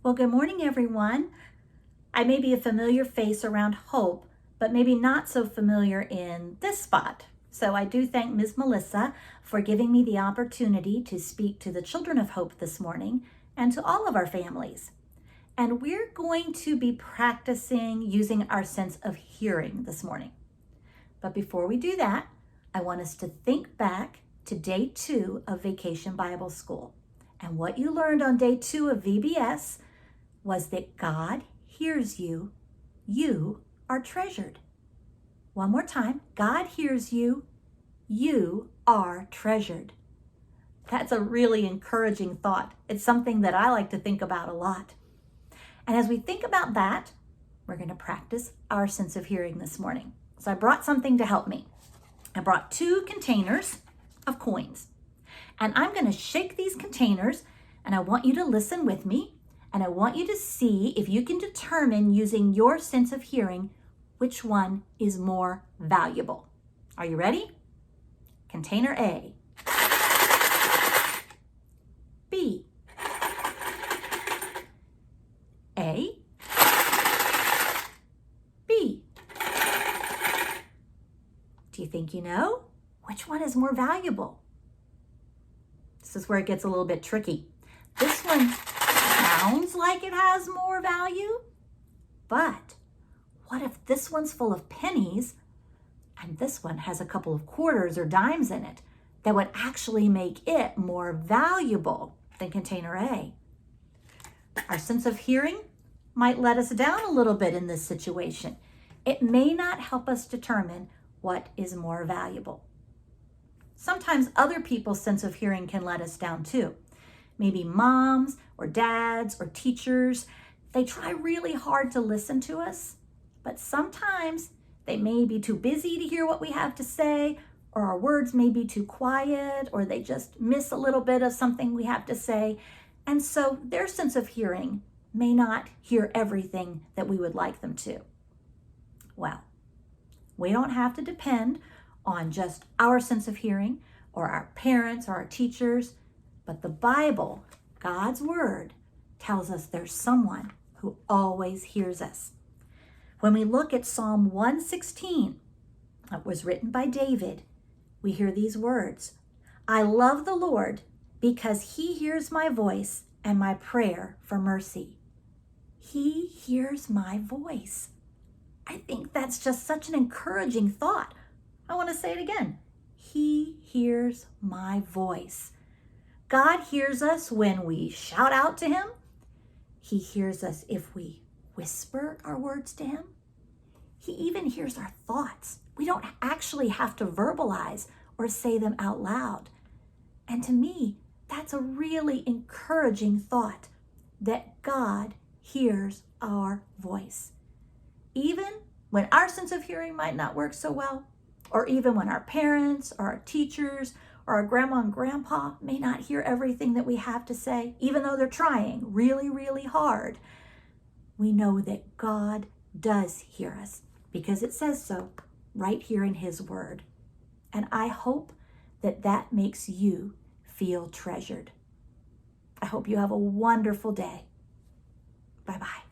Well, good morning, everyone. I may be a familiar face around Hope, but maybe not so familiar in this spot. So I do thank Ms. Melissa for giving me the opportunity to speak to the children of Hope this morning and to all of our families. And we're going to be practicing using our sense of hearing this morning. But before we do that, I want us to think back to day 2 of Vacation Bible School. And what you learned on day 2 of VBS was that God hears you. You are treasured. One more time. God hears you. You are treasured. That's a really encouraging thought. It's something that I like to think about a lot. And as we think about that, we're going to practice our sense of hearing this morning. So I brought something to help me. I brought 2 containers of coins. And I'm going to shake these containers, and I want you to listen with me. And I want you to see if you can determine using your sense of hearing which one is more valuable. Are you ready? Container A. B. A. B. Do you think you know? Which one is more valuable? This is where it gets a little bit tricky. This one sounds like it has more value, but what if this one's full of pennies and this one has a couple of quarters or dimes in it that would actually make it more valuable than container A? Our sense of hearing might let us down a little bit in this situation. It may not help us determine what is more valuable. Sometimes other people's sense of hearing can let us down too. Maybe moms or dads or teachers, they try really hard to listen to us, but sometimes they may be too busy to hear what we have to say, or our words may be too quiet, or they just miss a little bit of something we have to say. And so their sense of hearing may not hear everything that we would like them to. Well, we don't have to depend on just our sense of hearing or our parents or our teachers. But the Bible, God's Word, tells us there's someone who always hears us. When we look at Psalm 116, that was written by David, we hear these words: I love the Lord because he hears my voice and my prayer for mercy. He hears my voice. I think that's just such an encouraging thought. I want to say it again. He hears my voice. God hears us when we shout out to him. He hears us if we whisper our words to him. He even hears our thoughts. We don't actually have to verbalize or say them out loud. And to me, that's a really encouraging thought, that God hears our voice. Even when our sense of hearing might not work so well, or even when our parents or our teachers or our grandma and grandpa may not hear everything that we have to say, even though they're trying really, really hard, we know that God does hear us because it says so right here in his word. And I hope that that makes you feel treasured. I hope you have a wonderful day. Bye-bye.